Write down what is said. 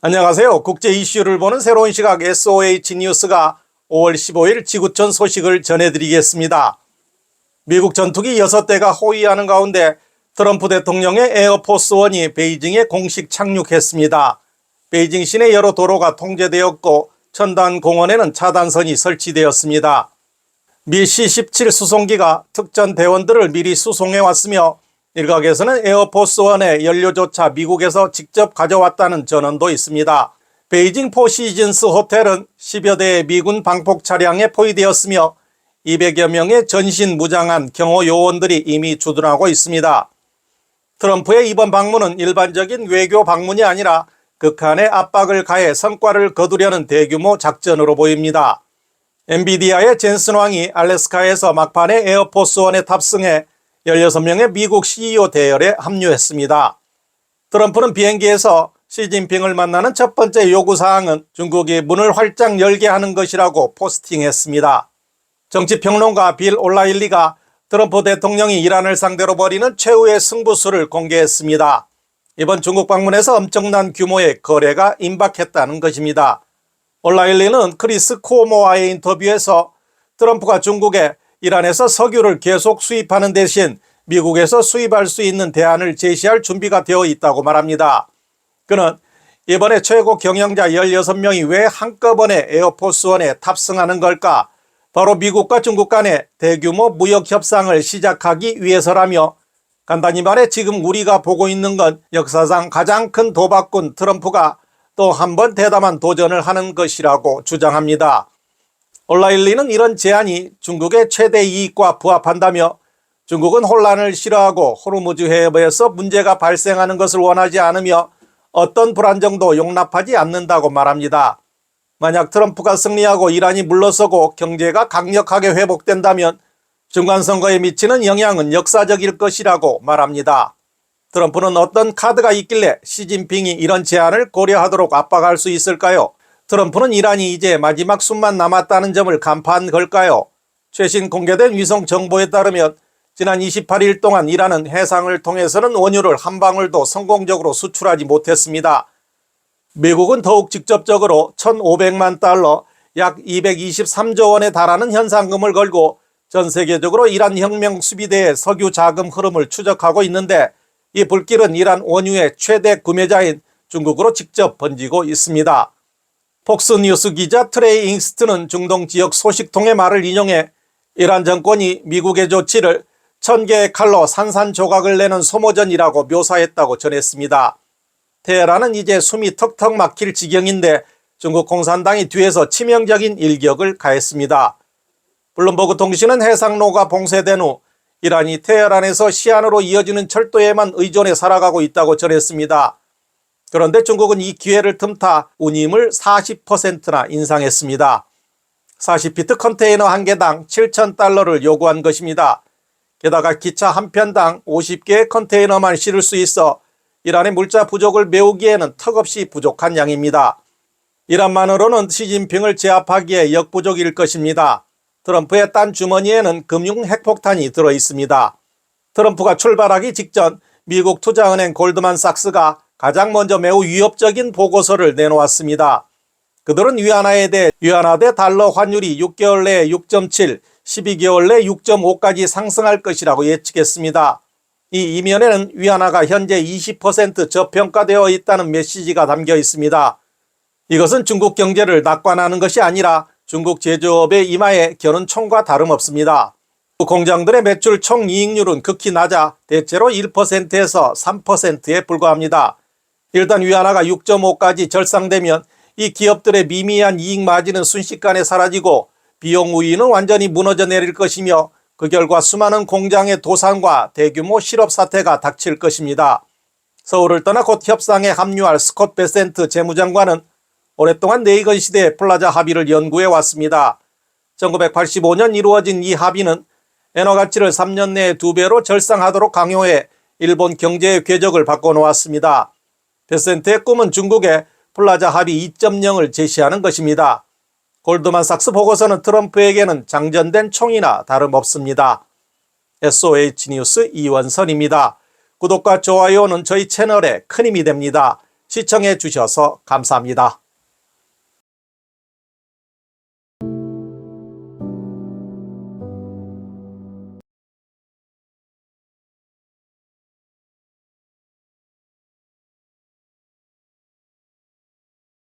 안녕하세요. 국제 이슈를 보는 새로운 시각 SOH 뉴스가 5월 15일 지구촌 소식을 전해드리겠습니다. 미국 전투기 6대가 호위하는 가운데 트럼프 대통령의 에어포스1이 베이징에 공식 착륙했습니다. 베이징 시내 여러 도로가 통제되었고 천단 공원에는 차단선이 설치되었습니다. 미 C-17 수송기가 특전 대원들을 미리 수송해왔으며 일각에서는 에어포스1의 연료조차 미국에서 직접 가져왔다는 전언도 있습니다. 베이징 포시즌스 호텔은 10여 대의 미군 방폭 차량에 포위되었으며 200여 명의 전신 무장한 경호 요원들이 이미 주둔하고 있습니다. 트럼프의 이번 방문은 일반적인 외교 방문이 아니라 극한의 압박을 가해 성과를 거두려는 대규모 작전으로 보입니다. 엔비디아의 젠슨 왕이 알래스카에서 막판에 에어포스1에 탑승해 16명의 미국 CEO 대열에 합류했습니다. 트럼프는 비행기에서 시진핑을 만나는 첫 번째 요구사항은 중국이 문을 활짝 열게 하는 것이라고 포스팅했습니다. 정치평론가 빌 올라일리가 트럼프 대통령이 이란을 상대로 벌이는 최후의 승부수를 공개했습니다. 이번 중국 방문에서 엄청난 규모의 거래가 임박했다는 것입니다. 올라일리는 크리스 코모와의 인터뷰에서 트럼프가 중국에 이란에서 석유를 계속 수입하는 대신 미국에서 수입할 수 있는 대안을 제시할 준비가 되어 있다고 말합니다. 그는 이번에 최고 경영자 16명이 왜 한꺼번에 에어포스1에 탑승하는 걸까? 바로 미국과 중국 간의 대규모 무역 협상을 시작하기 위해서라며 간단히 말해 지금 우리가 보고 있는 건 역사상 가장 큰 도박꾼 트럼프가 또 한 번 대담한 도전을 하는 것이라고 주장합니다. 올라일리는 이런 제안이 중국의 최대 이익과 부합한다며 중국은 혼란을 싫어하고 호르무즈 해협에서 문제가 발생하는 것을 원하지 않으며 어떤 불안정도 용납하지 않는다고 말합니다. 만약 트럼프가 승리하고 이란이 물러서고 경제가 강력하게 회복된다면 중간선거에 미치는 영향은 역사적일 것이라고 말합니다. 트럼프는 어떤 카드가 있길래 시진핑이 이런 제안을 고려하도록 압박할 수 있을까요? 트럼프는 이란이 이제 마지막 숨만 남았다는 점을 간파한 걸까요? 최신 공개된 위성 정보에 따르면 지난 28일 동안 이란은 해상을 통해서는 원유를 한 방울도 성공적으로 수출하지 못했습니다. 미국은 더욱 직접적으로 1,500만 달러, 약 223조 원에 달하는 현상금을 걸고 전 세계적으로 이란 혁명 수비대의 석유 자금 흐름을 추적하고 있는데 이 불길은 이란 원유의 최대 구매자인 중국으로 직접 번지고 있습니다. 폭스뉴스 기자 트레이 잉스트는 중동 지역 소식통의 말을 인용해 이란 정권이 미국의 조치를 1000개의 칼로 산산조각을 내는 소모전이라고 묘사했다고 전했습니다. 테헤란은 이제 숨이 턱턱 막힐 지경인데 중국 공산당이 뒤에서 치명적인 일격을 가했습니다. 블룸버그 통신은 해상로가 봉쇄된 후 이란이 테헤란에서 시안으로 이어지는 철도에만 의존해 살아가고 있다고 전했습니다. 그런데 중국은 이 기회를 틈타 운임을 40%나 인상했습니다. 40피트 컨테이너 한 개당 7,000달러를 요구한 것입니다. 게다가 기차 한 편당 50개의 컨테이너만 실을 수 있어 이란의 물자 부족을 메우기에는 턱없이 부족한 양입니다. 이란만으로는 시진핑을 제압하기에 역부족일 것입니다. 트럼프의 딴 주머니에는 금융 핵폭탄이 들어 있습니다. 트럼프가 출발하기 직전 미국 투자은행 골드만삭스가 가장 먼저 매우 위협적인 보고서를 내놓았습니다. 그들은 위안화에 대해 위안화 대 달러 환율이 6개월 내에 6.7, 12개월 내 6.5까지 상승할 것이라고 예측했습니다. 이 이면에는 위안화가 현재 20% 저평가되어 있다는 메시지가 담겨 있습니다. 이것은 중국 경제를 낙관하는 것이 아니라 중국 제조업의 이마에 겨눈 총과 다름없습니다. 공장들의 매출 총이익률은 극히 낮아 대체로 1%에서 3%에 불과합니다. 일단 위안화가 6.5까지 절상되면 이 기업들의 미미한 이익 마진은 순식간에 사라지고 비용 우위는 완전히 무너져 내릴 것이며 그 결과 수많은 공장의 도산과 대규모 실업 사태가 닥칠 것입니다. 서울을 떠나 곧 협상에 합류할 스콧 베센트 재무장관은 오랫동안 네이건 시대의 플라자 합의를 연구해 왔습니다. 1985년 이루어진 이 합의는 엔화 가치를 3년 내에 2배로 절상하도록 강요해 일본 경제의 궤적을 바꿔놓았습니다. 베센트의 꿈은 중국의 플라자 합의 2.0을 제시하는 것입니다. 골드만삭스 보고서는 트럼프에게는 장전된 총이나 다름없습니다. SOH 뉴스 이원선입니다. 구독과 좋아요는 저희 채널에 큰 힘이 됩니다. 시청해 주셔서 감사합니다.